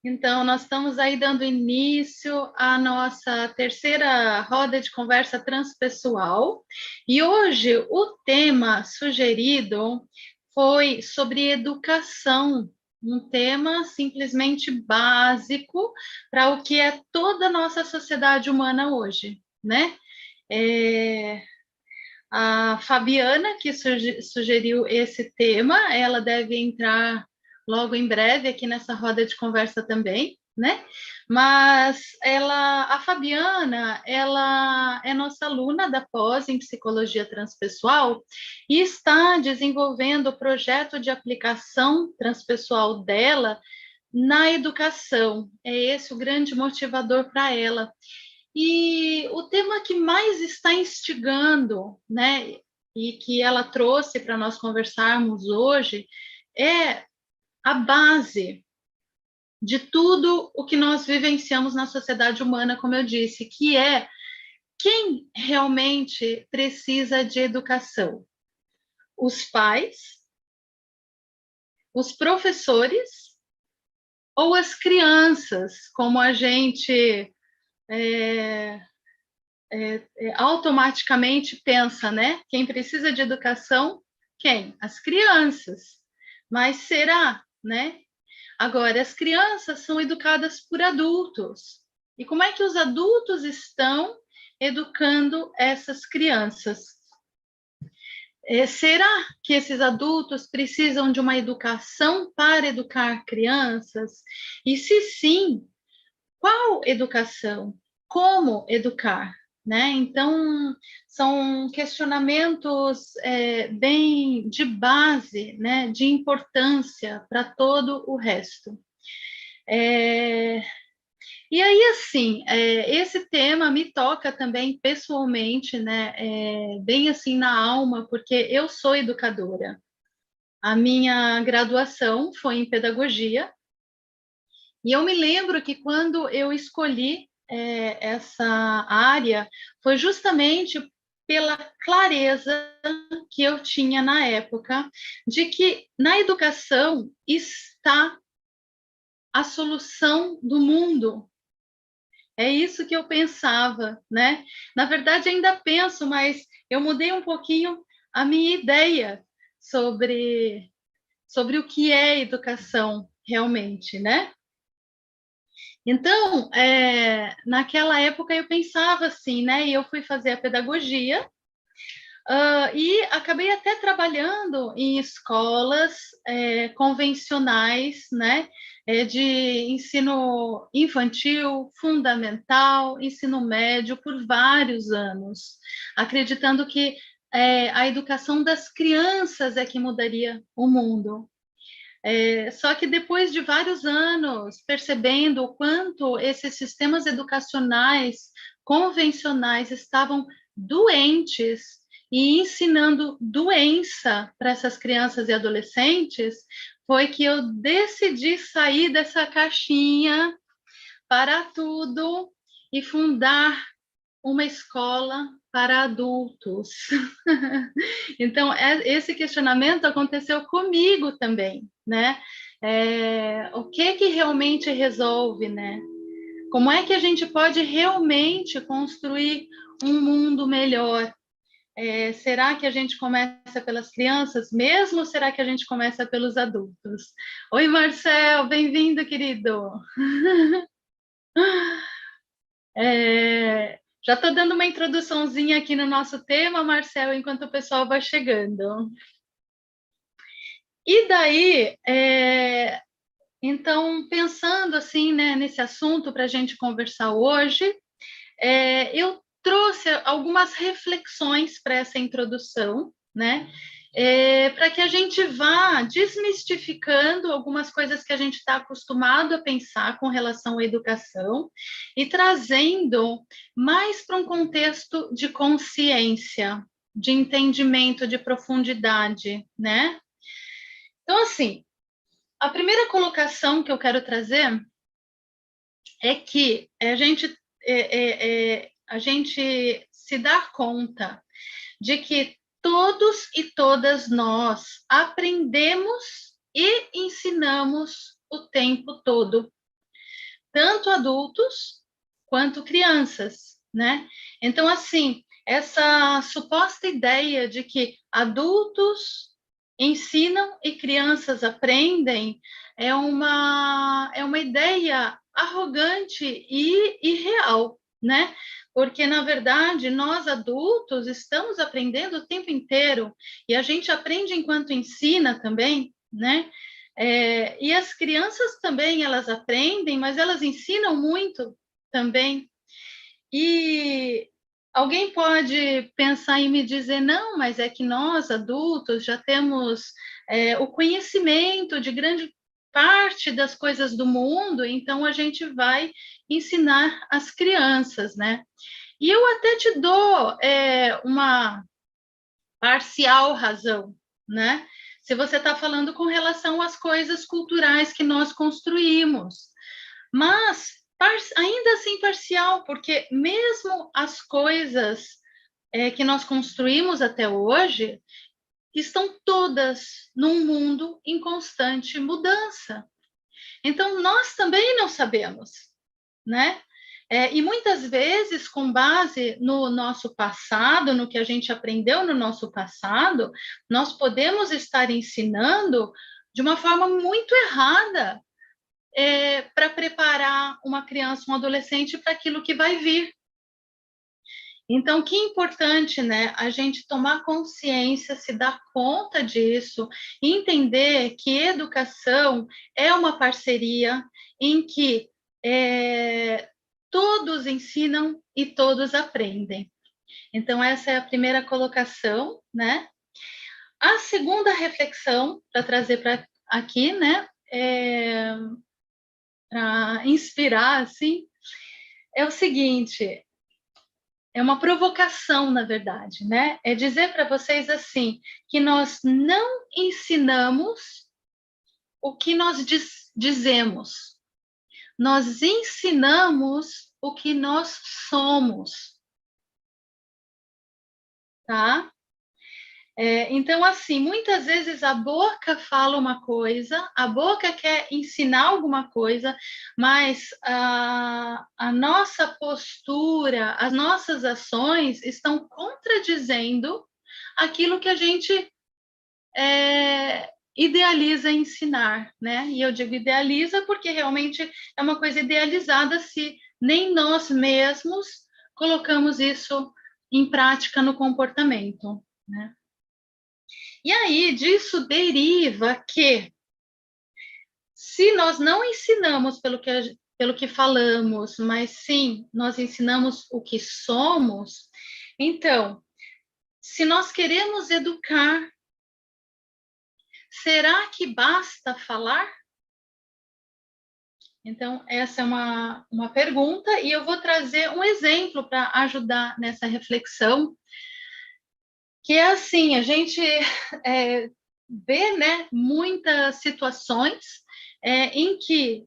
Então, nós estamos aí dando início à nossa terceira roda de conversa transpessoal, e hoje o tema sugerido foi sobre educação, um tema simplesmente básico para o que é toda a nossa sociedade humana hoje, né? A Fabiana, que sugeriu esse tema, ela deve entrar logo em breve aqui nessa roda de conversa também, né? Mas a Fabiana, ela é nossa aluna da pós em psicologia transpessoal e está desenvolvendo o projeto de aplicação transpessoal dela na educação. É esse o grande motivador para ela. E o tema que mais está instigando, né, e que ela trouxe para nós conversarmos hoje, é a base de tudo o que nós vivenciamos na sociedade humana, como eu disse, que é quem realmente precisa de educação: os pais, os professores ou as crianças, como a gente automaticamente pensa, né? Quem precisa de educação, quem? As crianças. Mas será, né? Agora, as crianças são educadas por adultos. E como é que os adultos estão educando essas crianças? Será que esses adultos precisam de uma educação para educar crianças? E se sim, qual educação? Como educar? Né? Então, são questionamentos bem de base, né? De importância para todo o resto. E aí, assim, esse tema me toca também pessoalmente, né? Bem assim na alma, porque eu sou educadora. A minha graduação foi em pedagogia, e eu me lembro que quando eu escolhi essa área, foi justamente pela clareza que eu tinha na época de que na educação está a solução do mundo. É isso que eu pensava, né? Na verdade, ainda penso, mas eu mudei um pouquinho a minha ideia sobre o que é educação realmente, né? Então, naquela época eu pensava assim, né? E eu fui fazer a pedagogia, e acabei até trabalhando em escolas convencionais, né? De ensino infantil, fundamental, ensino médio, por vários anos, acreditando que a educação das crianças é que mudaria o mundo. Só que depois de vários anos percebendo o quanto esses sistemas educacionais convencionais estavam doentes e ensinando doença para essas crianças e adolescentes, foi que eu decidi sair dessa caixinha, parar tudo e fundar uma escola para adultos. Então, esse questionamento aconteceu comigo também, né? O que realmente resolve, né? Como é que a gente pode realmente construir um mundo melhor? Será que a gente começa pelas crianças mesmo ou será que a gente começa pelos adultos? Oi, Marcel, bem-vindo, querido. Já estou dando uma introduçãozinha aqui no nosso tema, Marcel, enquanto o pessoal vai chegando. E daí, então, pensando assim, né, nesse assunto para a gente conversar hoje, eu trouxe algumas reflexões para essa introdução, né? Para que a gente vá desmistificando algumas coisas que a gente está acostumado a pensar com relação à educação e trazendo mais para um contexto de consciência, de entendimento, de profundidade, né? Então, assim, a primeira colocação que eu quero trazer é que a gente se dá conta de que todos e todas nós aprendemos e ensinamos o tempo todo. tanto adultos quanto crianças, né? Então, assim, essa suposta ideia de que adultos ensinam e crianças aprendem é uma ideia arrogante e irreal, né? Porque, na verdade, nós adultos estamos aprendendo o tempo inteiro e a gente aprende enquanto ensina também, né? E as crianças também, elas aprendem, mas elas ensinam muito também. E alguém pode pensar em me dizer, não, mas é que nós, adultos, já temos o conhecimento de grande parte das coisas do mundo, então a gente vai ensinar as crianças, né? E eu até te dou uma parcial razão, né? Se você está falando com relação às coisas culturais que nós construímos. Mas ainda assim parcial, porque mesmo as coisas que nós construímos até hoje estão todas num mundo em constante mudança. Então, nós também não sabemos, né? E muitas vezes, com base no nosso passado, no que a gente aprendeu no nosso passado, nós podemos estar ensinando de uma forma muito errada para preparar uma criança, um adolescente para aquilo que vai vir. Então, que importante, né? A gente tomar consciência, se dar conta disso, entender que educação é uma parceria em que todos ensinam e todos aprendem. Então, essa é a primeira colocação, né? A segunda reflexão, para trazer para aqui, né? Para inspirar, assim, é o seguinte, é uma provocação, na verdade, né? É dizer para vocês assim, que nós não ensinamos o que nós dizemos, nós ensinamos o que nós somos, tá? Então, assim, muitas vezes a boca fala uma coisa, a boca quer ensinar alguma coisa, mas a nossa postura, as nossas ações estão contradizendo aquilo que a gente idealiza ensinar, né? E eu digo idealiza porque realmente é uma coisa idealizada se nem nós mesmos colocamos isso em prática no comportamento, né? E aí, disso deriva que, se nós não ensinamos pelo que falamos, mas sim nós ensinamos o que somos, então, se nós queremos educar, será que basta falar? Então, essa é uma pergunta, e eu vou trazer um exemplo para ajudar nessa reflexão, que é assim, a gente vê, né, muitas situações em que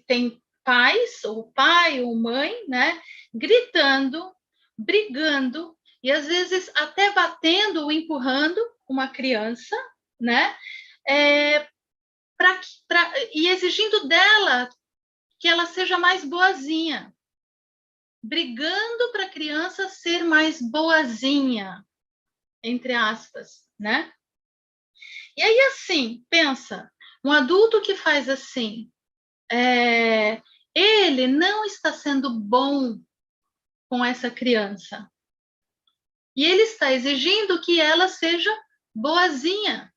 tem pais, ou pai ou mãe, né, gritando, brigando, e às vezes até batendo ou empurrando uma criança, né, e exigindo dela que ela seja mais boazinha, brigando para a criança ser mais boazinha, entre aspas, né? E aí, assim, pensa, um adulto que faz assim, ele não está sendo bom com essa criança. E ele está exigindo que ela seja boazinha.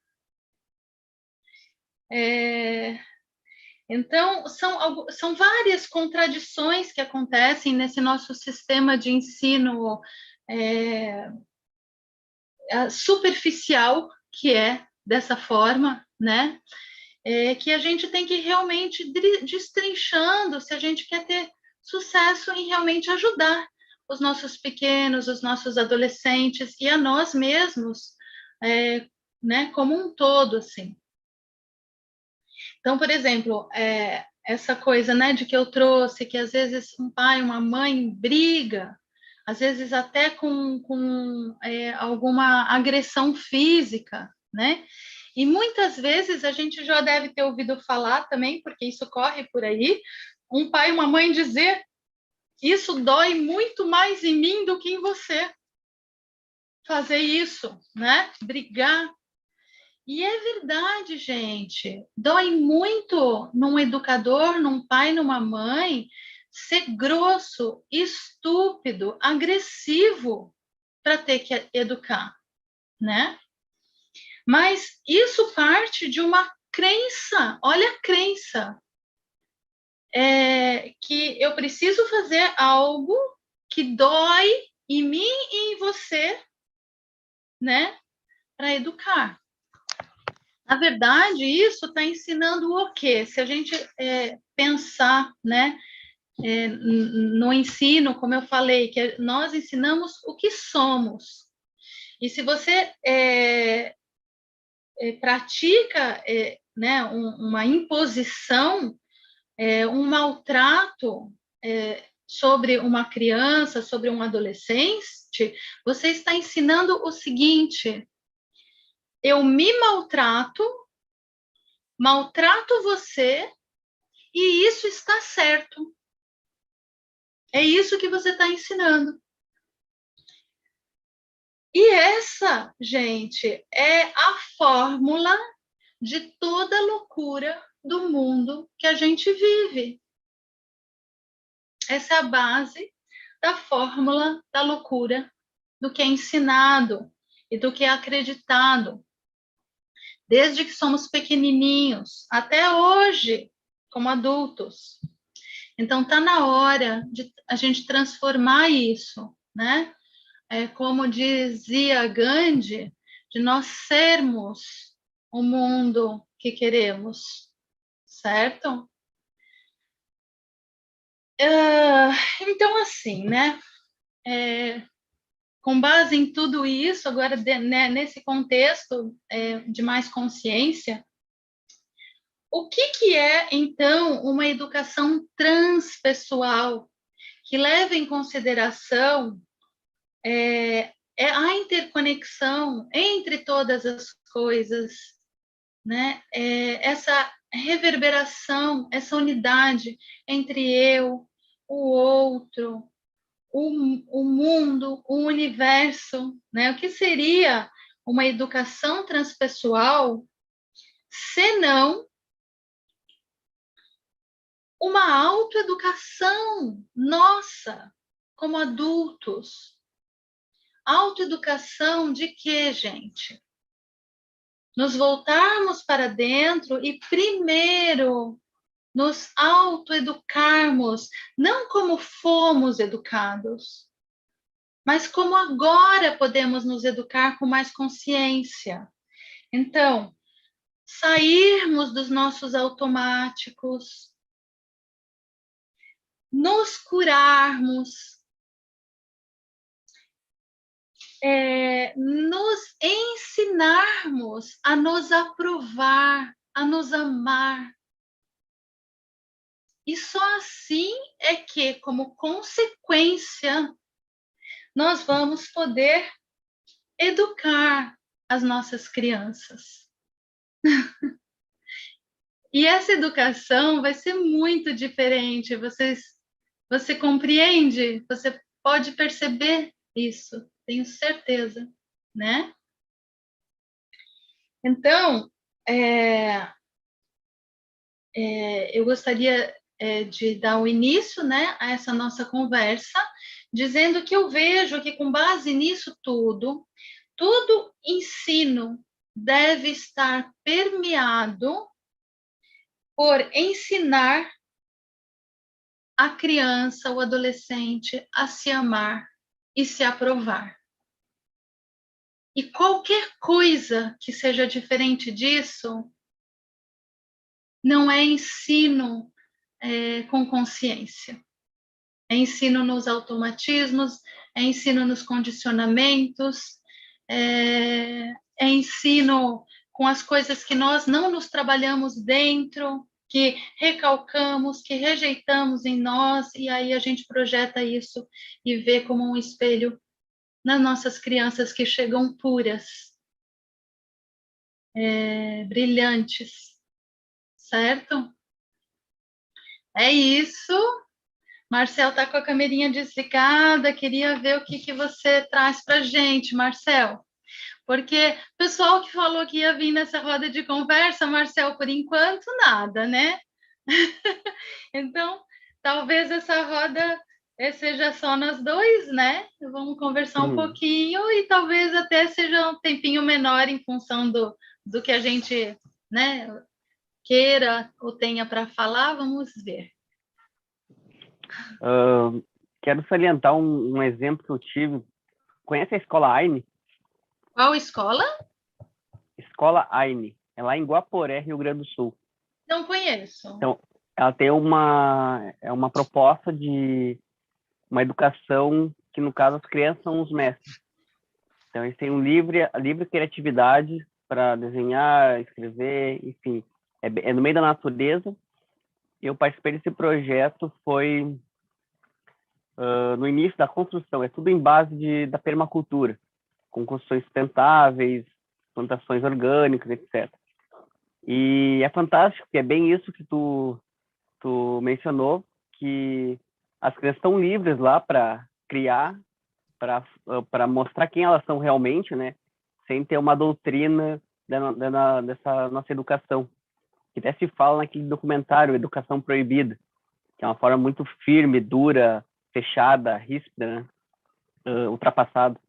Então, são várias contradições que acontecem nesse nosso sistema de ensino superficial, que é dessa forma, né? Que a gente tem que realmente destrinchando se a gente quer ter sucesso em realmente ajudar os nossos pequenos, os nossos adolescentes e a nós mesmos, né, como um todo, assim. Então, por exemplo, essa coisa, né, de que eu trouxe, que às vezes um pai, uma mãe briga, às vezes até com alguma agressão física, né? E muitas vezes a gente já deve ter ouvido falar também, porque isso corre por aí, um pai e uma mãe dizer: isso dói muito mais em mim do que em você. Fazer isso, né? Brigar. E é verdade, gente. Dói muito num educador, num pai, numa mãe, ser grosso, estúpido, agressivo para ter que educar, né? Mas isso parte de uma crença, olha a crença, que eu preciso fazer algo que dói em mim e em você, né, para educar. Na verdade, isso está ensinando o quê? Se a gente pensar, né, no ensino, como eu falei, que nós ensinamos o que somos. E se você pratica né, uma imposição, um maltrato sobre uma criança, sobre um adolescente, você está ensinando o seguinte: eu me maltrato, maltrato você, e isso está certo. É isso que você está ensinando. E essa, gente, é a fórmula de toda a loucura do mundo que a gente vive. Essa é a base da fórmula da loucura, do que é ensinado e do que é acreditado. Desde que somos pequenininhos, até hoje, como adultos. Então, está na hora de a gente transformar isso, né? Como dizia Gandhi, de nós sermos o mundo que queremos, certo? Então, assim, né? Com base em tudo isso, agora, né, nesse contexto de mais consciência, o que é, então, uma educação transpessoal que leva em consideração a interconexão entre todas as coisas, né? Essa reverberação, essa unidade entre eu, o outro, o mundo, o universo, né? O que seria uma educação transpessoal, senão uma autoeducação nossa, como adultos. Autoeducação de quê, gente? Nos voltarmos para dentro e primeiro nos autoeducarmos, não como fomos educados, mas como agora podemos nos educar com mais consciência. Então, sairmos dos nossos automáticos, nos curarmos, nos ensinarmos a nos aprovar, a nos amar. E só assim é que, como consequência, nós vamos poder educar as nossas crianças. E essa educação vai ser muito diferente. Você compreende? Você pode perceber isso, tenho certeza, né? Então, eu gostaria de dar o início, né, a essa nossa conversa, dizendo que eu vejo que, com base nisso tudo, todo ensino deve estar permeado por ensinar a criança, o adolescente a se amar e se aprovar. E qualquer coisa que seja diferente disso não é ensino com consciência. É ensino nos automatismos, é ensino nos condicionamentos, é ensino com as coisas que nós não nos trabalhamos dentro, que recalcamos, que rejeitamos em nós, e aí a gente projeta isso e vê como um espelho nas nossas crianças que chegam puras. brilhantes, certo? É isso. Marcel está com a camerinha desligada, queria ver o que, que você traz para a gente, Marcel. Porque o pessoal que falou que ia vir nessa roda de conversa, Marcel, por enquanto nada, né? Então, talvez essa roda seja só nós dois, né? Vamos conversar um Uhum. pouquinho e talvez até seja um tempinho menor em função do que a gente, né, queira ou tenha para falar, vamos ver. Quero salientar um exemplo que eu tive. Conhece a Escola Aine? Qual escola? Escola Aine. É lá em Guaporé, Rio Grande do Sul. Não conheço. Então, ela tem uma proposta de uma educação que, no caso, as crianças são os mestres. Então, eles têm livre criatividade para desenhar, escrever, enfim. É no meio da natureza. Eu participei desse projeto, foi no início da construção. É tudo em base da permacultura, com construções sustentáveis, plantações orgânicas, etc. E é fantástico, porque é bem isso que tu mencionou, que as crianças estão livres lá para criar, para mostrar quem elas são realmente, né? Sem ter uma doutrina dessa nossa educação. Que até se fala naquele documentário Educação Proibida, que é uma forma muito firme, dura, fechada, ríspida, né? Ultrapassada.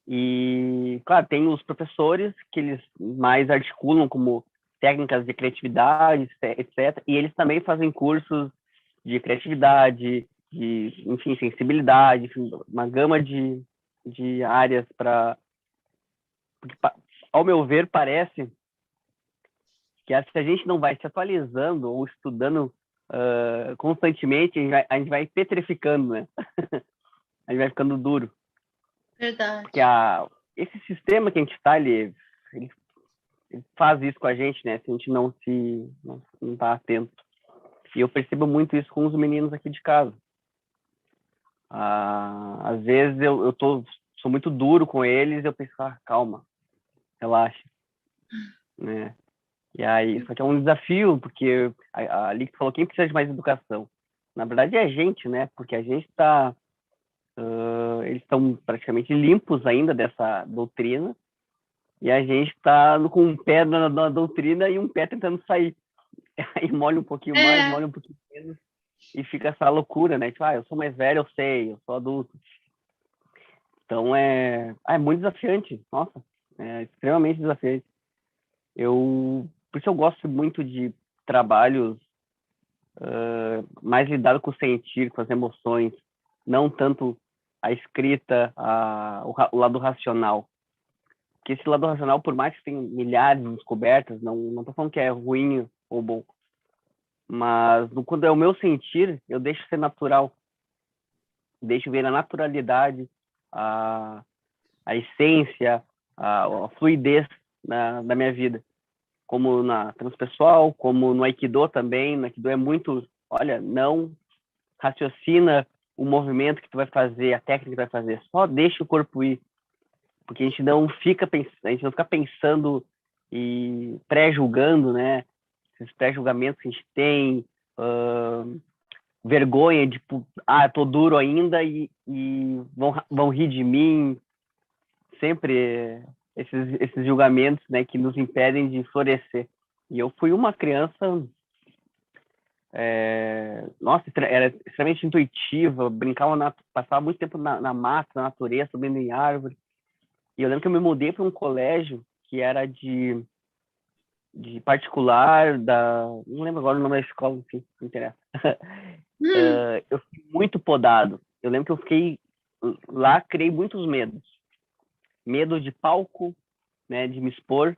E, claro, tem os professores que eles mais articulam como técnicas de criatividade, etc. E eles também fazem cursos de criatividade, de, enfim, sensibilidade, enfim, uma gama de áreas para... Porque, ao meu ver, parece que se a gente não vai se atualizando ou estudando constantemente, a gente vai petrificando, né? A gente vai ficando duro. Porque Verdade. esse sistema que a gente está, ele faz isso com a gente, né? Se a gente não tá atento. E eu percebo muito isso com os meninos aqui de casa. Às vezes sou muito duro com eles, eu penso, calma, relaxa, né? E aí, só que é um desafio, porque ali que tu falou, quem precisa de mais educação? Na verdade é a gente, né? Porque a gente está, eles estão praticamente limpos ainda dessa doutrina, e a gente está com um pé na doutrina e um pé tentando sair. Aí molha um pouquinho mais, É, molha um pouquinho menos, e fica essa loucura, né? Tipo, eu sou mais velho, eu sei, eu sou adulto. Então é muito desafiante, nossa, é extremamente desafiante. Por isso eu gosto muito de trabalhos mais lidados com o sentir, com as emoções, não tanto a escrita, o lado racional. Porque esse lado racional, por mais que tenha milhares de descobertas, não tô falando que é ruim ou bom, mas quando é o meu sentir, eu deixo ser natural, deixo ver a naturalidade, a, a essência, a fluidez da minha vida, como na transpessoal, como no Aikido também. No Aikido é muito, olha, não raciocina o movimento que tu vai fazer, a técnica que tu vai fazer, só deixa o corpo ir, porque a gente não fica pensando e pré-julgando, né? Esses pré-julgamentos que a gente tem, vergonha de, tô duro ainda e vão rir de mim, sempre esses julgamentos, né, que nos impedem de florescer. E eu fui uma criança, nossa, era extremamente intuitiva, passava muito tempo na mata, na natureza, subindo em árvore. E eu lembro que eu me mudei para um colégio que era de particular, não lembro agora o nome da escola, enfim, não interessa. Eu fui muito podado. Eu lembro que eu fiquei lá, criei muitos medos. Medo de palco, né, de me expor,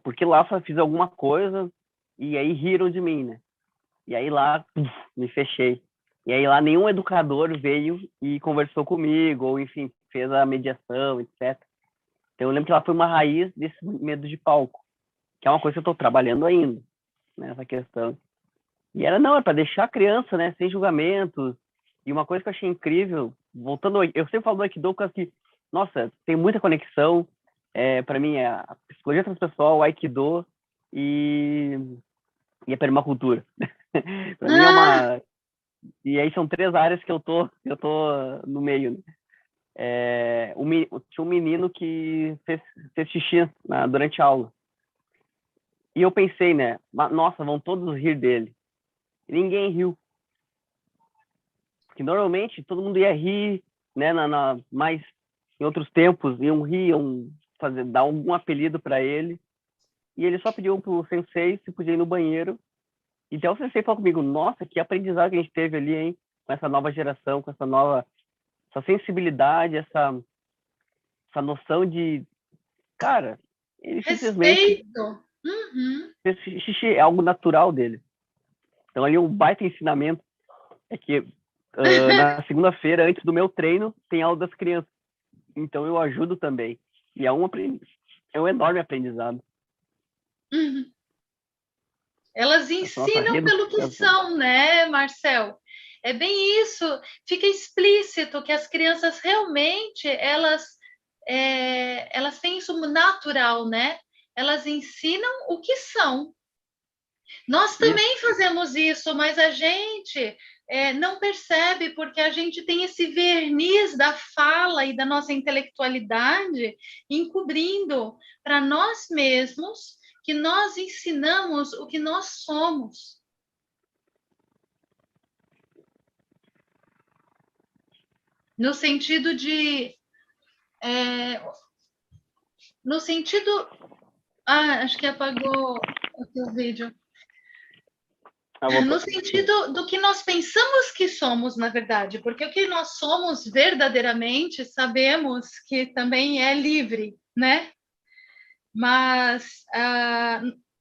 porque lá só fiz alguma coisa e aí riram de mim, né? E aí lá me fechei. E aí lá nenhum educador veio e conversou comigo, ou enfim, fez a mediação, etc. Então eu lembro que lá foi uma raiz desse medo de palco, que é uma coisa que eu estou trabalhando ainda, nessa questão. E não, é para deixar a criança, né, sem julgamentos. E uma coisa que eu achei incrível, voltando, eu sempre falo do Aikido, que, nossa, tem muita conexão, para mim, é a psicologia transpessoal, o Aikido e, e a permacultura. Para mim é Ah, uma... E aí são 3 áreas que eu tô no meio, né? Tinha um menino que fez xixi durante a aula. E eu pensei, né? Nossa, vão todos rir dele. E ninguém riu. Porque normalmente todo mundo ia rir, né? Mas em outros tempos iam rir, iam dar algum apelido para ele. E ele só pediu pro sensei se podia ir no banheiro. E até o sensei falou comigo, nossa, que aprendizado que a gente teve ali, hein? Com essa nova geração, com essa sensibilidade, essa noção de, cara, ele simplesmente respeito. Uhum. fez xixi, é algo natural dele. Então ali um baita ensinamento é que na segunda-feira, antes do meu treino, tem aula das crianças. Então eu ajudo também. E é um enorme aprendizado. Uhum. Elas Essa nossa ensinam pelo que reeducação. são, né, Marcel? É bem isso. Fica explícito que as crianças realmente elas têm isso natural, né? Elas ensinam o que são. Nós Isso. também fazemos isso, mas a gente não percebe porque a gente tem esse verniz da fala e da nossa intelectualidade encobrindo para nós mesmos que nós ensinamos o que nós somos. No sentido de. É, no sentido. Ah, acho que apagou o teu vídeo. No sentido do que nós pensamos que somos, na verdade, porque o que nós somos verdadeiramente sabemos que também é livre, né? Mas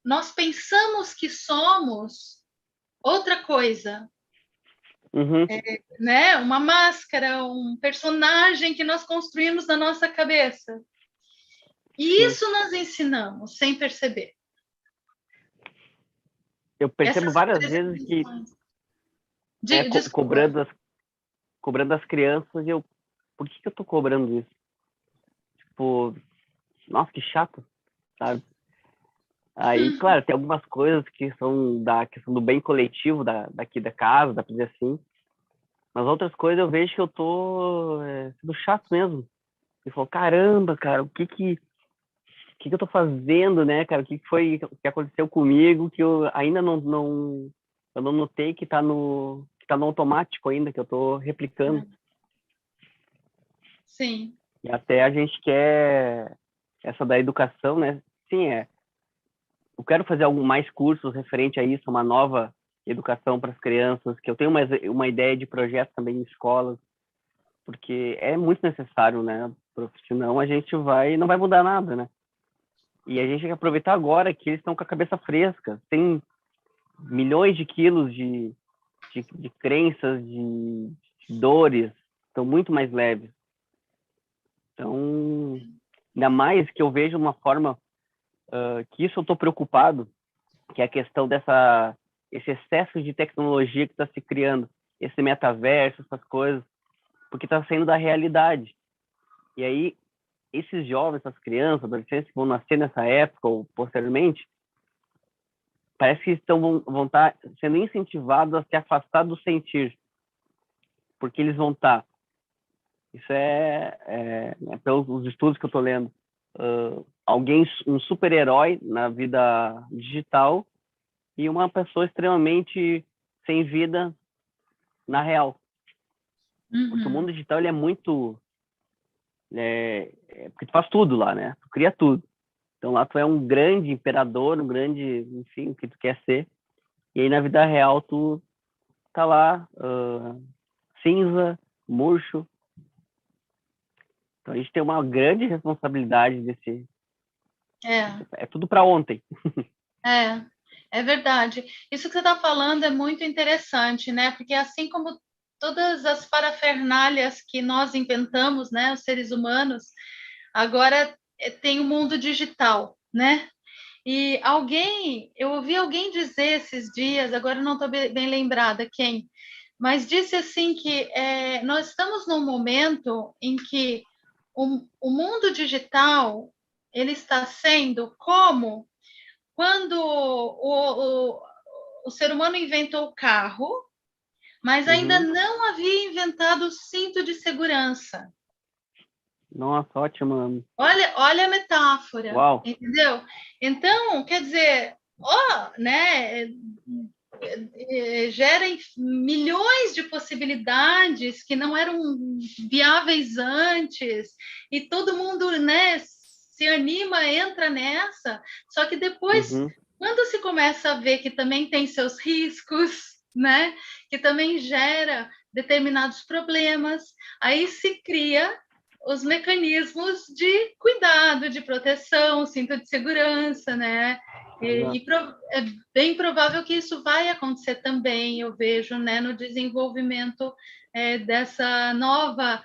nós pensamos que somos outra coisa, Uhum. né? Uma máscara, um personagem que nós construímos na nossa cabeça. E Sim. isso nós ensinamos sem perceber. Eu percebo Essas várias vezes que apresentações. Desculpa. cobrando as crianças e por que eu tô cobrando isso? Tipo, nossa, que chato, sabe? Aí, claro, tem algumas coisas que são da questão do bem coletivo daqui da casa, dá pra dizer assim. Mas outras coisas eu vejo que eu tô sendo chato mesmo. E falo, caramba, cara, o que eu tô fazendo, né, cara? O que foi que aconteceu comigo que eu ainda eu não notei que tá no automático ainda, que eu tô replicando. Sim. E até a gente quer essa da educação, né? Sim, eu quero fazer algum mais cursos referente a isso, uma nova educação para as crianças, que eu tenho uma ideia de projeto também em escolas, porque é muito necessário, né? Porque senão a gente não vai mudar nada, né? E a gente tem que aproveitar agora que eles estão com a cabeça fresca, tem milhões de quilos de crenças, de dores, estão muito mais leves. Então, ainda mais que eu vejo uma forma que isso eu estou preocupado, que é a questão esse excesso de tecnologia que está se criando, esse metaverso, essas coisas, porque está saindo da realidade. E aí, esses jovens, essas crianças, adolescentes que vão nascer nessa época ou posteriormente, parece que vão estar sendo incentivados a se afastar do sentir, porque eles vão estar. Isso pelos estudos que eu estou lendo. Um super-herói na vida digital e uma pessoa extremamente sem vida na real. Porque o mundo digital ele é muito... porque tu faz tudo lá, né? Tu cria tudo. Então lá tu é um grande imperador, um grande, enfim, o que tu quer ser. E aí na vida real tu tá lá, cinza, murcho. Então a gente tem uma grande responsabilidade É. É tudo para ontem. É verdade. Isso que você está falando é muito interessante, né? Porque assim como todas as parafernálias que nós inventamos, né, os seres humanos, agora tem o mundo digital, né? E eu ouvi alguém dizer esses dias, agora não estou bem lembrada quem, mas disse assim que nós estamos num momento em que o mundo digital ele está sendo como quando o ser humano inventou o carro, mas ainda Uhum. não havia inventado o cinto de segurança. Nossa, ótimo. Olha a metáfora, Uau. entendeu? Então, quer dizer, né, gera milhões de possibilidades que não eram viáveis antes, e todo mundo, né, se anima, entra nessa, só que depois, Uhum. quando se começa a ver que também tem seus riscos, né, que também gera determinados problemas, aí se cria os mecanismos de cuidado, de proteção, cinto de segurança, né? É bem provável que isso vai acontecer também, eu vejo, né, no desenvolvimento dessa nova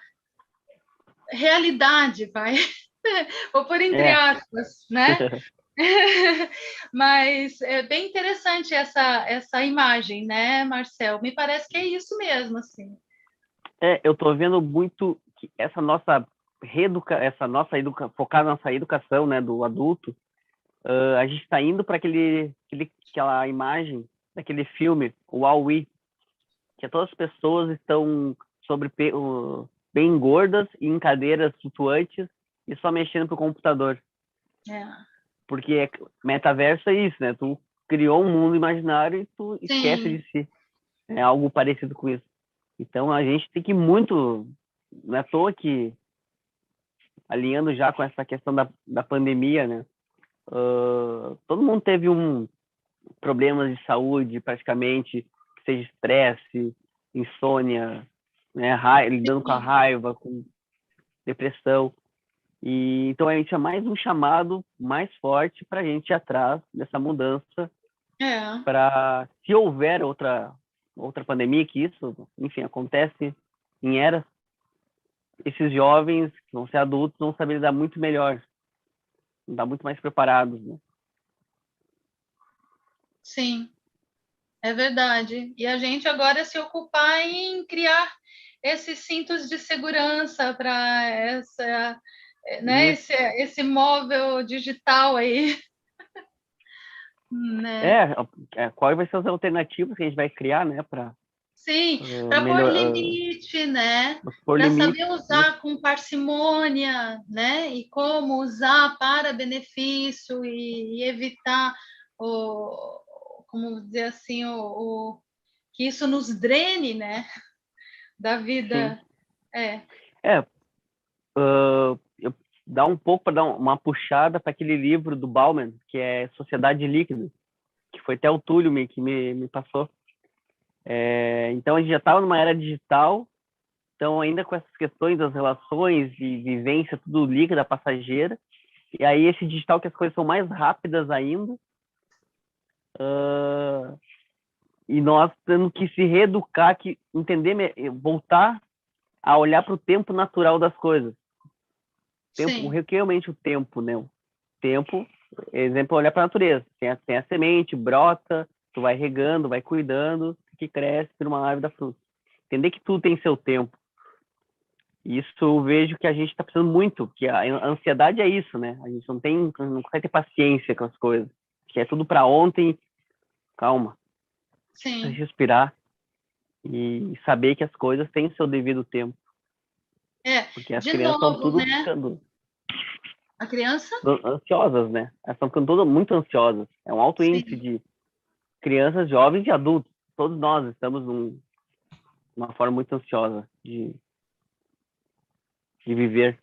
realidade, vai, vou pôr entre É. aspas, né? Mas é bem interessante essa imagem, né, Marcel? Me parece que é isso mesmo, assim. Eu tô vendo muito que essa nossa focar na nossa educação, né, do adulto, a gente está indo para aquela imagem daquele filme, o Wall-E, que todas as pessoas estão bem gordas e em cadeiras flutuantes e só mexendo pro computador. É. Porque metaverso é isso, né? Tu criou um mundo imaginário e tu esquece Sim, de si. É algo parecido com isso. Então a gente tem que ir muito, não é à toa que alinhando já com essa questão da pandemia, né? Todo mundo teve problemas de saúde, praticamente, seja estresse, insônia, né? Lidando com a sim. raiva, com depressão. E então a gente é mais um chamado mais forte para a gente ir atrás dessa mudança, É. para se houver outra pandemia, que isso, enfim, acontece em eras, esses jovens que vão ser adultos vão saber lidar muito melhor, vão estar muito mais preparados, né? Sim, é verdade. E a gente agora se ocupar em criar esses cintos de segurança para né, Isso. esse móvel digital aí, né? É, quais vai ser as alternativas que a gente vai criar, né, para Sim, para pôr melhor, limite, né? por Para limite, saber isso. usar com parcimônia, né? E como usar para benefício e evitar como dizer assim, que isso nos drene, né? Da Sim. vida. É, É, eu dar um pouco para dar uma puxada para aquele livro do Bauman, que é Sociedade Líquida, que foi até o Túlio que me passou. Então a gente já estava numa era digital, então ainda com essas questões das relações e vivência, tudo líquida, passageira, e aí esse digital que as coisas são mais rápidas ainda, e nós tendo que se reeducar, que entender, voltar a olhar para o tempo natural das coisas. sim, Realmente o tempo, né? O tempo, exemplo, olhar para a natureza. Tem a semente, brota, tu vai regando, vai cuidando, que cresce por uma árvore da fruta. Entender que tudo tem seu tempo. Isso eu vejo que a gente está precisando muito, que a ansiedade é isso, né? A gente não consegue ter paciência com as coisas, que é tudo para ontem. Calma, precisa sim. respirar e saber que as coisas têm seu devido tempo, É, porque as de crianças estão novo, tudo né? ficando A criança? ansiosas, né? Elas estão ficando todas muito ansiosas. É um alto índice Sim. de crianças, jovens e adultos. Todos nós estamos numa forma muito ansiosa de viver.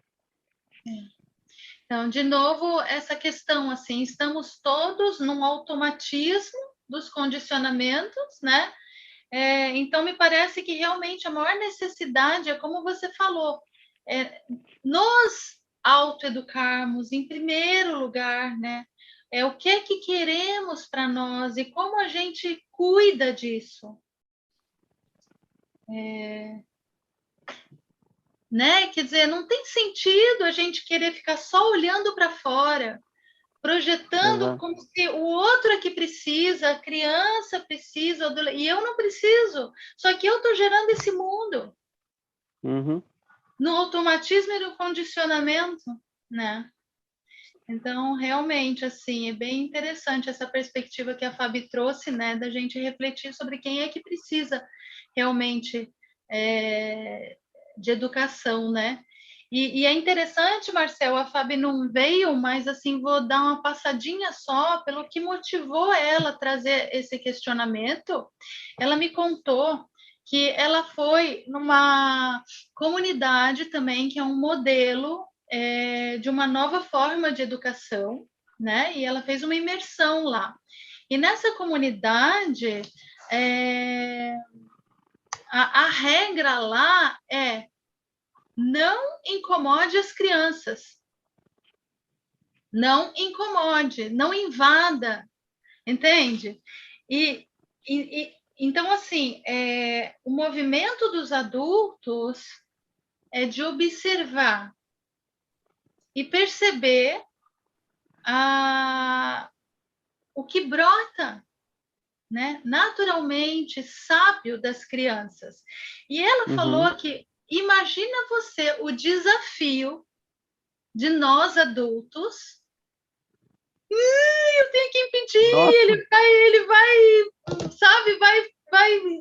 Então, de novo, essa questão, assim, estamos todos num automatismo dos condicionamentos, né? Então, me parece que realmente a maior necessidade é, como você falou, nos autoeducarmos em primeiro lugar, né? O que queremos para nós e como a gente cuida disso, né? Quer dizer, não tem sentido a gente querer ficar só olhando para fora, projetando Exato. como se o outro é que precisa, a criança precisa, e eu não preciso. Só que eu estou gerando esse mundo Uhum. no automatismo e no condicionamento, né? Então, realmente, assim, é bem interessante essa perspectiva que a Fabi trouxe, né, da gente refletir sobre quem é que precisa realmente de educação, né? E é interessante, Marcel, a Fabi não veio, mas assim, vou dar uma passadinha só pelo que motivou ela a trazer esse questionamento. Ela me contou que ela foi numa comunidade também, que é um modelo de uma nova forma de educação, né? E ela fez uma imersão lá. E nessa comunidade, a regra lá é não incomode as crianças, não incomode, não invada, entende? Então, assim, o movimento dos adultos é de observar e perceber o que brota, né, naturalmente sábio das crianças. E ela falou que imagina você o desafio de nós adultos. Eu tenho que impedir, Nossa, ele vai, sabe, vai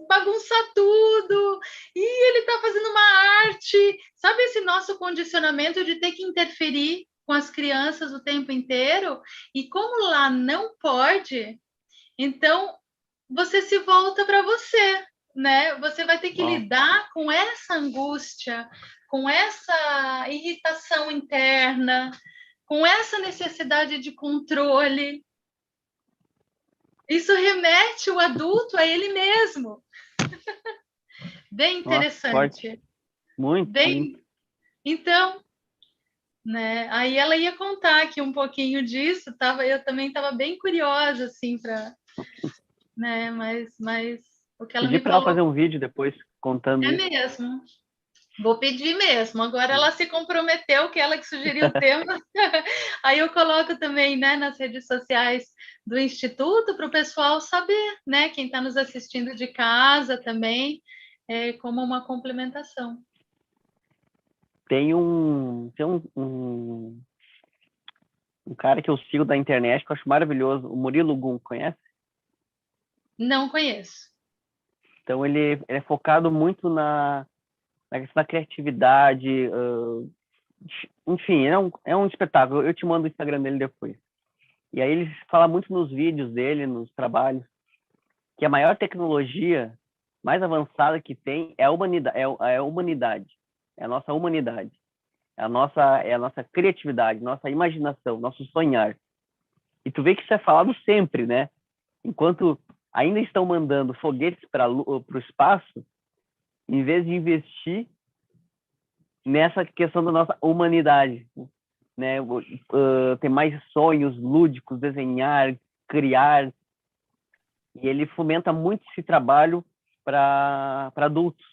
bagunçar tudo. E ele está fazendo uma arte, sabe esse nosso condicionamento de ter que interferir com as crianças o tempo inteiro? E como lá não pode, então você se volta para você, né? Você vai ter que lidar com essa angústia, com essa irritação interna, com essa necessidade de controle. Isso remete o adulto a ele mesmo. Bem interessante. Nossa, muito, muito. Então, né? Aí ela ia contar aqui um pouquinho disso. Eu também estava bem curiosa, assim, para, né? Mas o que ela Pedi me para ela fazer falou um vídeo depois contando é isso. mesmo. Vou pedir mesmo. Agora ela se comprometeu, que ela que sugeriu o tema. Aí eu coloco também, né, nas redes sociais do Instituto para o pessoal saber, né, quem está nos assistindo de casa também, como uma complementação. Tem um cara que eu sigo da internet que eu acho maravilhoso, o Murilo Gun, conhece? Não conheço. Então ele é focado muito na criatividade, enfim, é um espetáculo. Eu te mando o Instagram dele depois. E aí ele fala muito nos vídeos dele, nos trabalhos, que a maior tecnologia mais avançada que tem é a humanidade, é a humanidade, é a nossa humanidade, é a nossa criatividade, nossa imaginação, nosso sonhar. E tu vê que isso é falado sempre, né? Enquanto ainda estão mandando foguetes para o espaço, em vez de investir nessa questão da nossa humanidade, né? Ter mais sonhos lúdicos, desenhar, criar. E ele fomenta muito esse trabalho para adultos,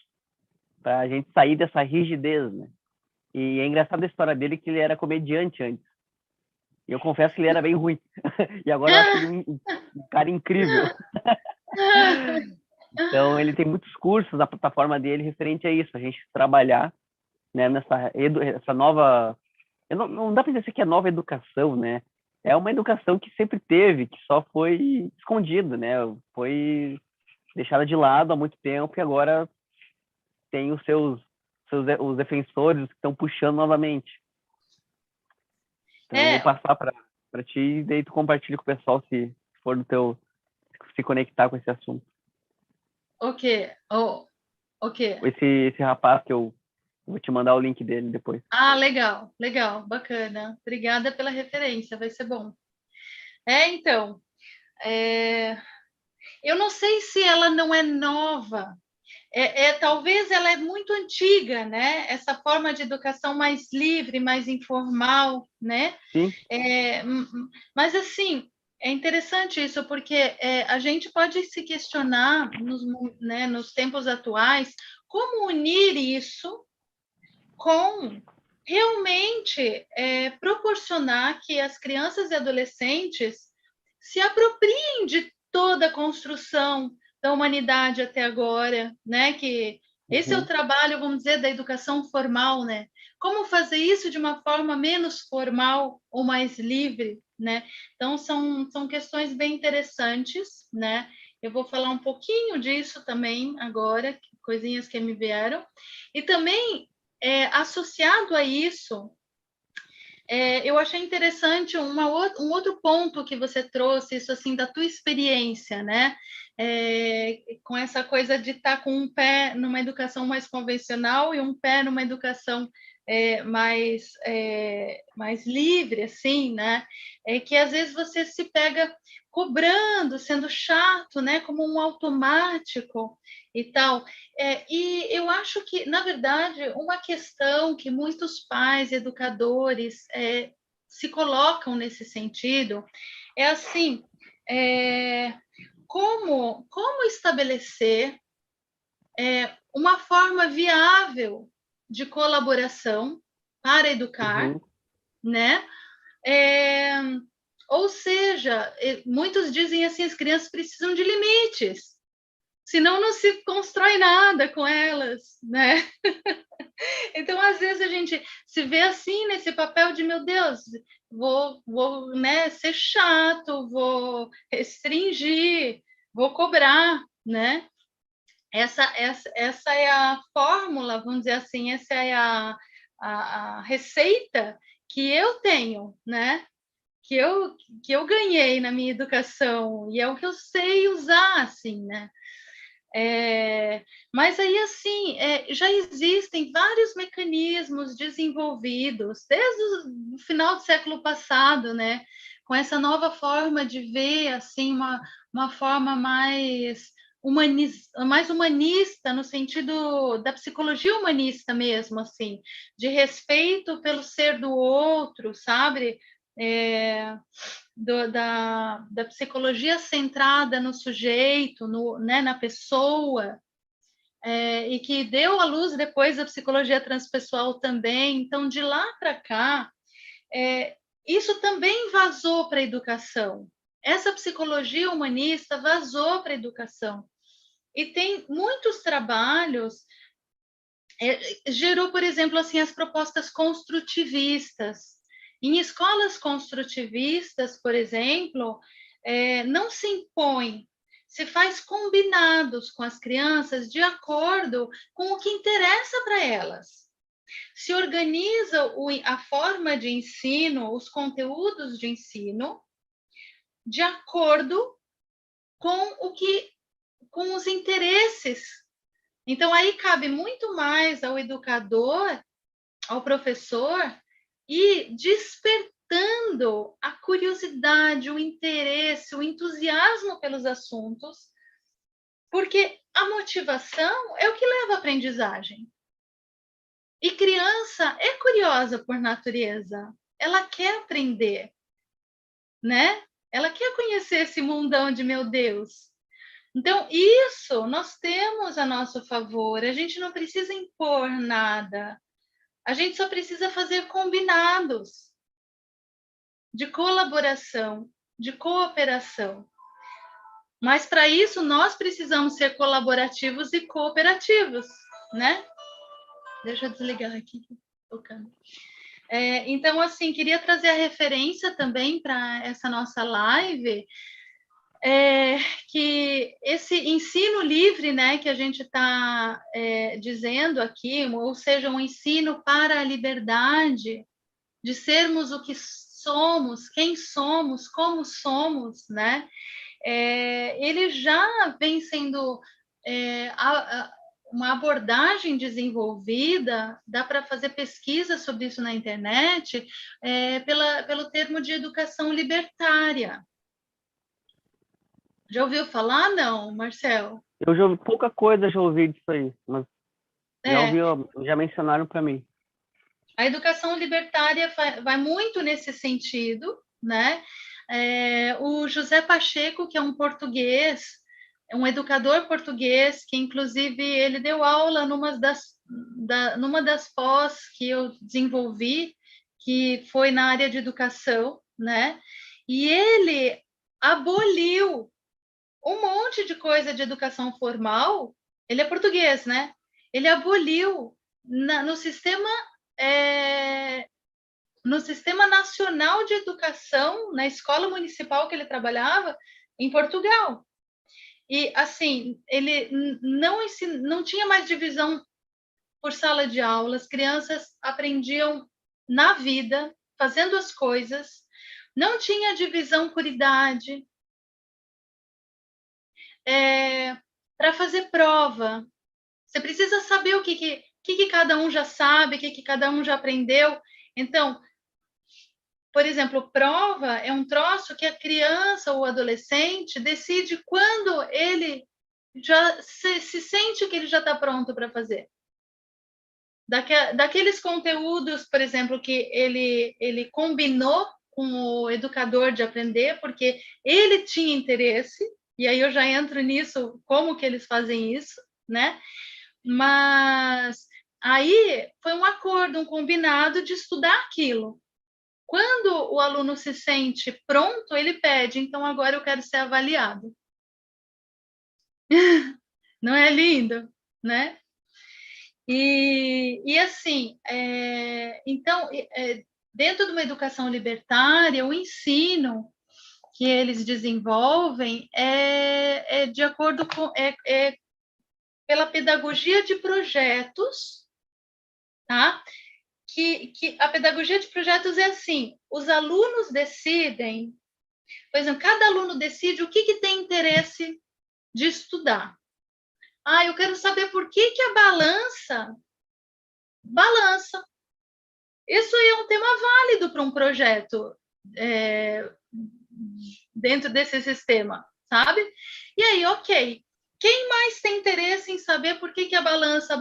para a gente sair dessa rigidez, né? E é engraçado a história dele que ele era comediante antes. E eu confesso que ele era bem ruim. E agora eu acho ele um cara incrível. Então, ele tem muitos cursos na plataforma dele referente a isso, a gente trabalhar, né, essa nova... Não dá para dizer que é nova educação, né? É uma educação que sempre teve, que só foi escondida, né? Foi deixada de lado há muito tempo e agora tem os defensores que estão puxando novamente. Então, eu vou passar para ti e daí tu compartilha com o pessoal se for do teu... se conectar com esse assunto. O quê? O quê? Esse rapaz que eu vou te mandar o link dele depois. Ah, legal, legal, bacana. Obrigada pela referência, vai ser bom. Então, eu não sei se ela não é nova, talvez ela é muito antiga, né? Essa forma de educação mais livre, mais informal, né? Sim. Mas assim, é interessante isso, porque a gente pode se questionar nos tempos atuais como unir isso com realmente proporcionar que as crianças e adolescentes se apropriem de toda a construção da humanidade até agora, né? Que Esse é o trabalho, vamos dizer, da educação formal, né? Como fazer isso de uma forma menos formal ou mais livre, né? Então, são questões bem interessantes, né? Eu vou falar um pouquinho disso também agora, coisinhas que me vieram. E também, associado a isso, eu achei interessante um outro ponto que você trouxe, isso assim, da tua experiência, né? Com essa coisa de estar com um pé numa educação mais convencional e um pé numa educação mais livre, assim, né? Que às vezes você se pega cobrando, sendo chato, né? Como um automático e tal. E eu acho que, na verdade, uma questão que muitos pais, educadores, se colocam nesse sentido é assim, como estabelecer uma forma viável de colaboração para educar, né? Ou seja, muitos dizem assim, as crianças precisam de limites, senão não se constrói nada com elas, né? Então, às vezes, a gente se vê assim, nesse papel de, meu Deus, vou né, ser chato, vou restringir, vou cobrar, né? Essa é a fórmula, vamos dizer assim, essa é a receita que eu tenho, né? Que eu ganhei na minha educação, e é o que eu sei usar, assim, né? Mas aí, assim, já existem vários mecanismos desenvolvidos desde o final do século passado, né? Com essa nova forma de ver, assim, uma forma mais humanista, no sentido da psicologia humanista mesmo, assim, de respeito pelo ser do outro, sabe? Da psicologia centrada no sujeito, né, na pessoa, e que deu à luz depois a psicologia transpessoal também. Então, de lá para cá, isso também vazou para a educação. Essa psicologia humanista vazou para a educação. E tem muitos trabalhos, gerou, por exemplo, assim, as propostas construtivistas. Em escolas construtivistas, por exemplo, não se impõe, se faz combinados com as crianças de acordo com o que interessa para elas. Se organiza a forma de ensino, os conteúdos de ensino, de acordo com os interesses. Então, aí cabe muito mais ao educador, ao professor, ir despertando a curiosidade, o interesse, o entusiasmo pelos assuntos, porque a motivação é o que leva à aprendizagem. E criança é curiosa por natureza, ela quer aprender, né? Ela quer conhecer esse mundão de meu Deus. Então, isso nós temos a nosso favor, a gente não precisa impor nada, a gente só precisa fazer combinados de colaboração, de cooperação. Mas, para isso, nós precisamos ser colaborativos e cooperativos, né? Deixa eu desligar aqui, tocando. Então, assim, queria trazer a referência também para essa nossa live, que esse ensino livre, né, que a gente está dizendo aqui, ou seja, um ensino para a liberdade de sermos o que somos, quem somos, como somos, né? Ele já vem sendo uma abordagem desenvolvida, dá para fazer pesquisa sobre isso na internet, pelo termo de educação libertária. Já ouviu falar, não, Marcel? Eu já ouvi pouca coisa, já ouvi disso aí, mas já mencionaram para mim. A educação libertária vai muito nesse sentido, né? O José Pacheco, que é um português, um educador português, que inclusive ele deu aula numa das pós que eu desenvolvi, que foi na área de educação, né? E ele aboliu um monte de coisa de educação formal. Ele é português, né? Ele aboliu no Sistema Nacional de Educação, na escola municipal que ele trabalhava, em Portugal. E, assim, ele não tinha mais divisão por sala de aula, as crianças aprendiam na vida, fazendo as coisas, não tinha divisão por idade. Para fazer prova, você precisa saber o que cada um já sabe, o que cada um já aprendeu. Então, por exemplo, prova é um troço que a criança ou o adolescente decide quando ele já se sente que ele já está pronto para fazer. Daqueles conteúdos, por exemplo, que ele combinou com o educador de aprender, porque ele tinha interesse, e aí eu já entro nisso, como que eles fazem isso, né? Mas aí foi um acordo, um combinado de estudar aquilo. Quando o aluno se sente pronto, ele pede, então agora eu quero ser avaliado. Não é lindo, né? E assim, então, dentro de uma educação libertária, o ensino que eles desenvolvem é de acordo com pela pedagogia de projetos, tá? Que a pedagogia de projetos é assim: os alunos decidem, por exemplo, cada aluno decide o que tem interesse de estudar. Eu quero saber por que a balança. Isso é um tema válido para um projeto dentro desse sistema, sabe? E aí, ok. Quem mais tem interesse em saber por que a balança?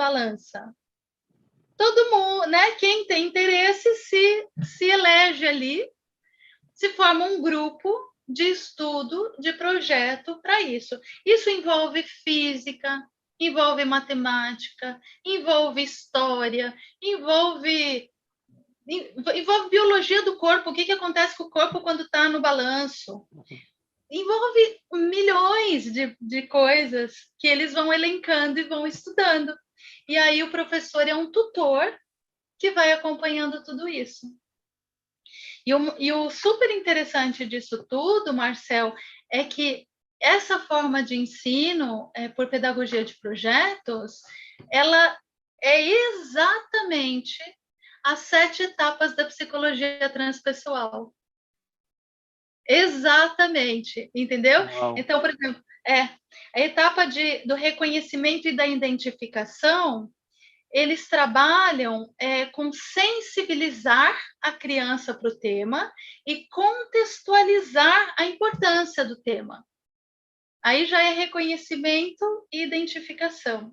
Todo mundo, né? Quem tem interesse se elege ali, se forma um grupo de estudo, de projeto para isso. Isso envolve física, envolve matemática, envolve história, envolve biologia do corpo, o que acontece com o corpo quando está no balanço. Envolve milhões de coisas que eles vão elencando e vão estudando. E aí o professor é um tutor que vai acompanhando tudo isso. E o super interessante disso tudo, Marcel, é que essa forma de ensino por pedagogia de projetos, ela é exatamente as 7 etapas da psicologia transpessoal. Exatamente, entendeu? Uau. Então, por exemplo, a etapa do reconhecimento e da identificação, eles trabalham com sensibilizar a criança para o tema e contextualizar a importância do tema. Aí já é reconhecimento e identificação.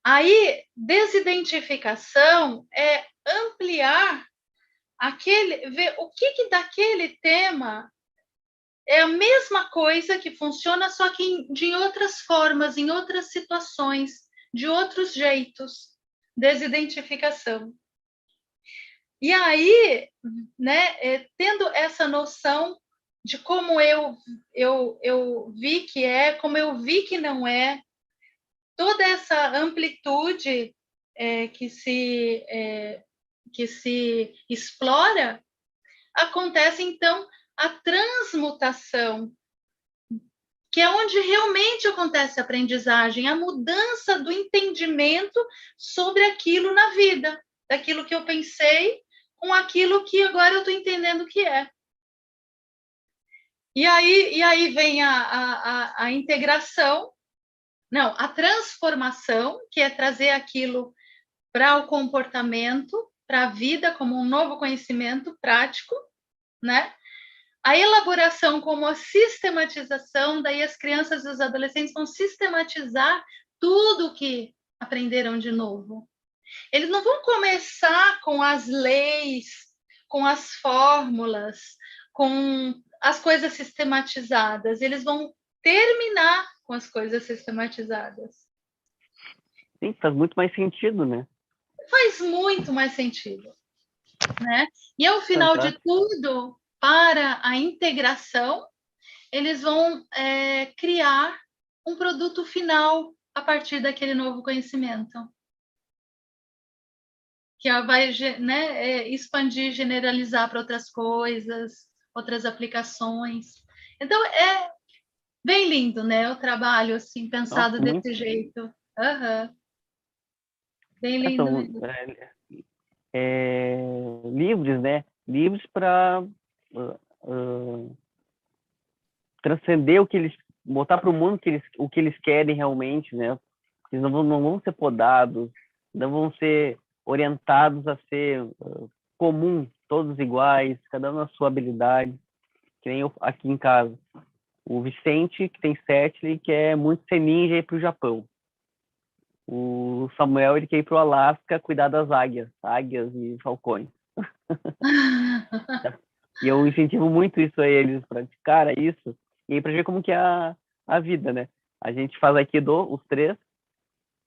Aí, desidentificação é ampliar ver o que daquele tema é a mesma coisa que funciona, só que de outras formas, em outras situações, de outros jeitos. Desidentificação. E aí, né, tendo essa noção de como eu vi que é, como eu vi que não é, toda essa amplitude que se explora, acontece, então, a transmutação, que é onde realmente acontece a aprendizagem, a mudança do entendimento sobre aquilo na vida, daquilo que eu pensei com aquilo que agora eu estou entendendo que é. E aí vem a integração, não, a transformação, que é trazer aquilo para o comportamento, para a vida, como um novo conhecimento prático, né? A elaboração como a sistematização, daí as crianças e os adolescentes vão sistematizar tudo o que aprenderam de novo. Eles não vão começar com as leis, com as fórmulas, com as coisas sistematizadas. Eles vão terminar com as coisas sistematizadas. Sim, faz muito mais sentido, né? Faz muito mais sentido, né? E ao final de tudo, para a integração, eles vão criar um produto final a partir daquele novo conhecimento, que vai, né, expandir, generalizar para outras coisas, outras aplicações. Então, é bem lindo, né, o trabalho, assim, Nossa, pensado muito. desse jeito. Uhum. Bem lindo São mesmo. livres, né? Livres para transcender o que eles, botar para o mundo o que eles querem realmente, né? Eles não vão ser podados, não vão ser orientados a ser comum, todos iguais, cada um na sua habilidade, que nem eu, aqui em casa. O Vicente, que tem 7, ele quer muito ser ninja e ir para o Japão. O Samuel, ele quer ir para o Alasca cuidar das águias e falcões. E eu incentivo muito isso a eles, praticar isso, e aí para ver como que é a vida, né? A gente faz aikido, os 3,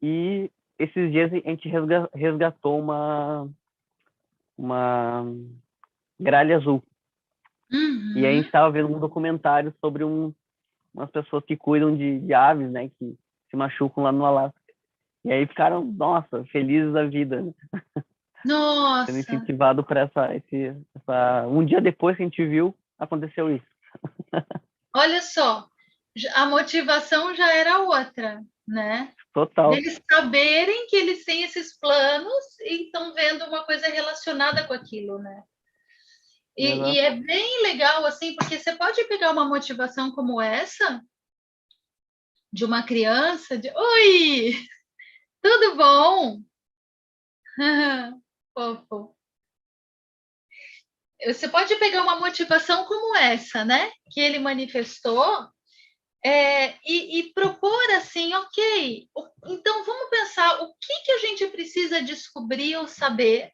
e esses dias a gente resgatou uma gralha azul. E aí a gente estava vendo um documentário sobre umas pessoas que cuidam de aves, né? Que se machucam lá no Alasca. E aí ficaram, nossa, felizes da vida, né? Sendo Nossa, incentivado para um dia depois que a gente viu, aconteceu isso. olha só, a motivação já era outra, né? Total. Deles saberem que eles têm esses planos e estão vendo uma coisa relacionada com aquilo, né? E Exato. é bem legal, assim, porque você pode pegar uma motivação como essa, de uma criança, de oi, tudo bom? Fofo. Você pode pegar uma motivação como essa, né? Que ele manifestou, e propor assim, ok, então vamos pensar o que a gente precisa descobrir ou saber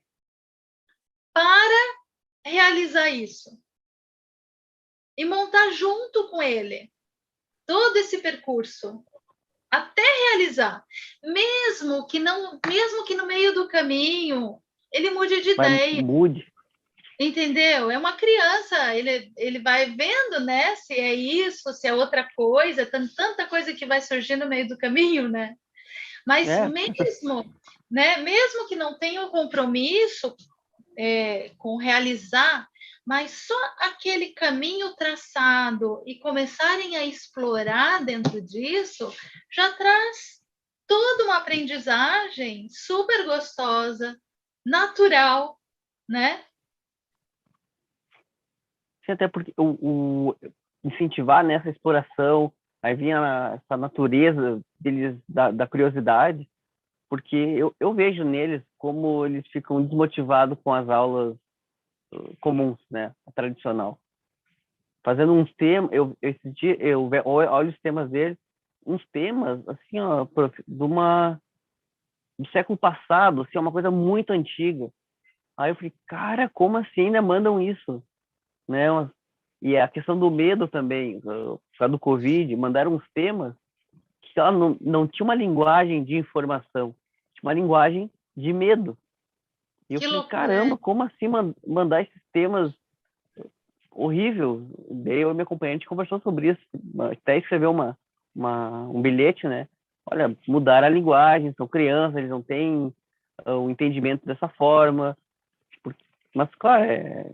para realizar isso. E montar junto com ele todo esse percurso até realizar, mesmo que no meio do caminho ele mude de Vai, ideia, mude. entendeu? É uma criança, ele vai vendo, né, se é isso, se é outra coisa, tem tanta coisa que vai surgir no meio do caminho, né? Mas É, mesmo que não tenha o compromisso com realizar, mas só aquele caminho traçado e começarem a explorar dentro disso, já traz toda uma aprendizagem super gostosa, natural, né? sim, até porque o incentivar nessa exploração, aí vinha essa natureza deles, da curiosidade, porque eu vejo neles como eles ficam desmotivados com as aulas comuns, né, a tradicional. Fazendo uns temas, esse dia eu olho os temas deles, uns temas assim, ó, do século passado, assim, uma coisa muito antiga. Aí eu falei, cara, como assim ainda mandam isso, né? E a questão do medo também, por causa do Covid, mandaram uns temas que ela não tinha uma linguagem de informação, tinha uma linguagem de medo. E eu Que falei, loucura, caramba, como assim mandar esses temas horrível? Daí eu e minha acompanhante conversou sobre isso, até escreveu um bilhete, né? Olha, mudar a linguagem, são crianças, eles não têm o entendimento dessa forma. Mas, claro,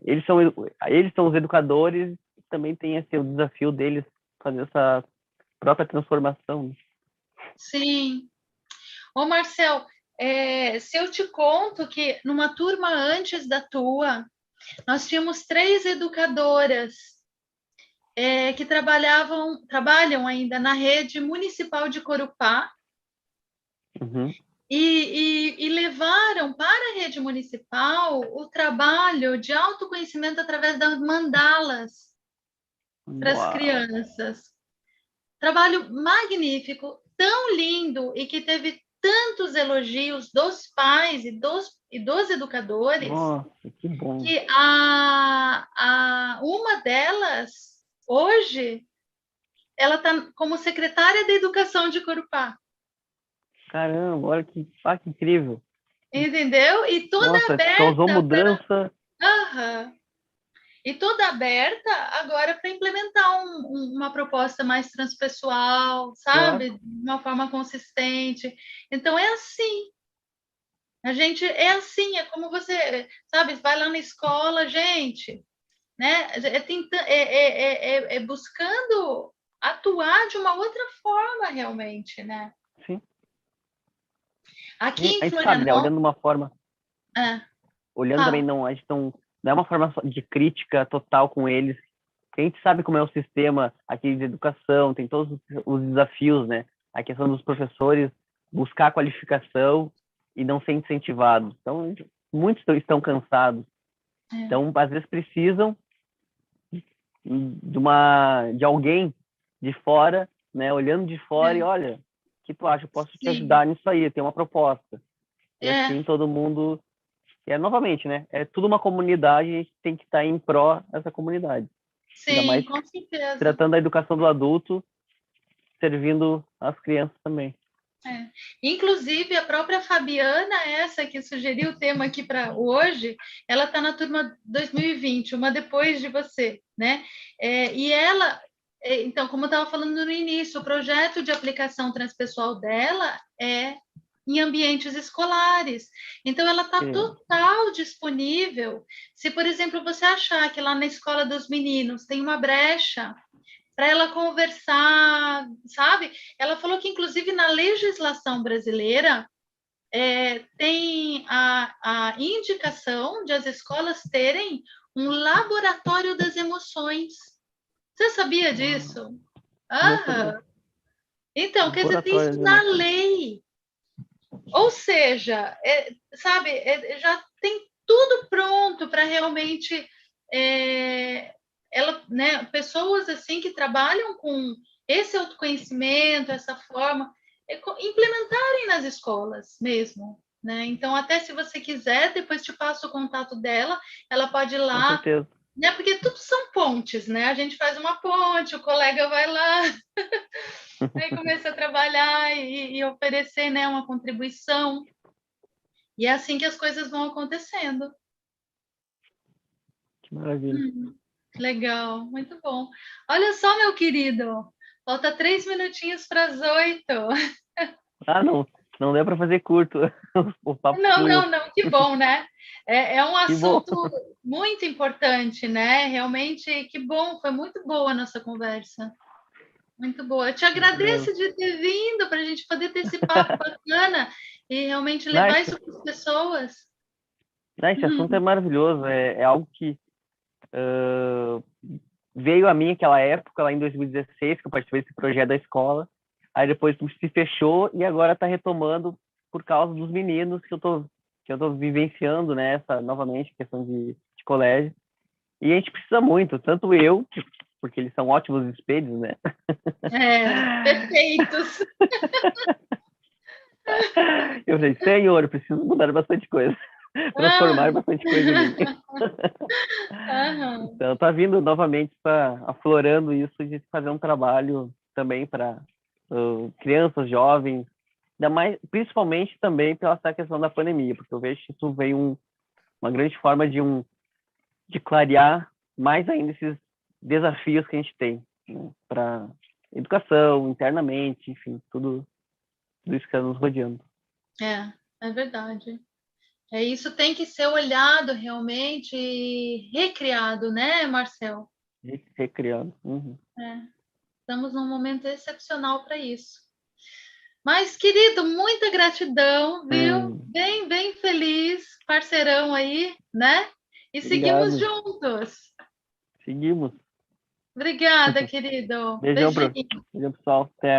eles são os educadores, também tem esse o desafio deles fazer essa própria transformação. Sim. Ô, Marcel, se eu te conto que numa turma antes da tua, nós tínhamos 3 educadoras que trabalham ainda na rede municipal de Corupá Uhum. e levaram para a rede municipal o trabalho de autoconhecimento através das mandalas para as Uau. crianças. Trabalho magnífico, tão lindo e que teve tantos elogios dos pais e dos educadores Nossa, que bom. que uma delas, hoje, ela está como secretária da Educação de Corupá, Caramba, olha que incrível. entendeu? E toda Nossa, causou aberta. mudança. Aham. E toda aberta agora para implementar uma proposta mais transpessoal, Claro. sabe? De uma forma consistente. Então, é assim. A gente é assim, é como você, sabe, vai lá na escola, gente, né? É buscando atuar de uma outra forma, realmente, né? Sim. Aqui E em a gente sabe, né? Florianópolis, Olhando de uma forma, é, olhando também, fala. não, a gente não é uma forma de crítica total com eles. A gente sabe como é o sistema aqui de educação, tem todos os desafios, né? A questão dos professores buscar qualificação e não ser incentivados. Então, muitos estão cansados. É, Então, às vezes precisam de alguém de fora, né? Olhando de fora e é, olha, o que tu acha? Eu posso te sim, ajudar nisso aí, tem uma proposta. E é, assim todo mundo novamente, né? É tudo uma comunidade e a gente tem que estar em pró dessa comunidade. Ainda sim, mais com certeza. tratando a educação do adulto, servindo as crianças também. É. Inclusive, a própria Fabiana, essa que sugeriu o tema aqui para hoje, ela está na turma 2020, uma depois de você, né? E ela, então, como eu estava falando no início, o projeto de aplicação transpessoal dela é em ambientes escolares. Então, ela está Sim. total disponível. Se, por exemplo, você achar que lá na escola dos meninos tem uma brecha para ela conversar, sabe? Ela falou que, inclusive, na legislação brasileira, tem a indicação de as escolas terem um laboratório das emoções. Você sabia disso? Não sabia. Ah, então, quer dizer, tem isso Laboratório de na emoções. lei. Ou seja, sabe, já tem tudo pronto para realmente ela, né, pessoas assim que trabalham com esse autoconhecimento, essa forma, implementarem nas escolas mesmo. Né? Então, até se você quiser, depois te passo o contato dela, ela pode ir Com lá, certeza. né? Porque tudo são pontes, né? A gente faz uma ponte, o colega vai lá, aí começa a trabalhar e oferecer, né, uma contribuição. E é assim que as coisas vão acontecendo. Que maravilha. Hum, legal, muito bom. Olha só, meu querido, falta 3 minutinhos para as 8. Ah, não. Não deu para fazer curto. O papo Não, fluiu. não, não, que bom, né? É um Que bom. assunto muito importante, né? Realmente, que bom, foi muito boa a nossa conversa. Muito boa. Eu te Isso mesmo. agradeço de ter vindo para a gente poder ter esse papo bacana e realmente levar Nice. isso para as pessoas. Esse assunto é maravilhoso. É algo que veio a mim aquela época, lá em 2016, que eu participei desse projeto da escola. Aí depois se fechou e agora está retomando por causa dos meninos que eu tô vivenciando, né, essa, novamente, questão de colégio. E a gente precisa muito, tanto eu, porque eles são ótimos espelhos, né? Perfeitos. Eu falei, senhor, eu preciso mudar bastante coisa, transformar Ah, bastante coisa em mim. aham. Então, tá vindo novamente, aflorando isso de fazer um trabalho também para crianças, jovens, ainda mais, principalmente também pela essa questão da pandemia, porque eu vejo que isso veio uma grande forma de clarear mais ainda esses desafios que a gente tem, né, para educação, internamente, enfim, tudo isso que está nos rodeando. É verdade. Isso tem que ser olhado realmente e recriado, né, Marcel? Recriando. Uhum. É, estamos num momento excepcional para isso. Mas, querido, muita gratidão, viu? Bem, bem feliz, parceirão aí, né? E seguimos Obrigado. juntos. Seguimos. Obrigada, querido. Beijão, Beijinho. beijão, pessoal. Até.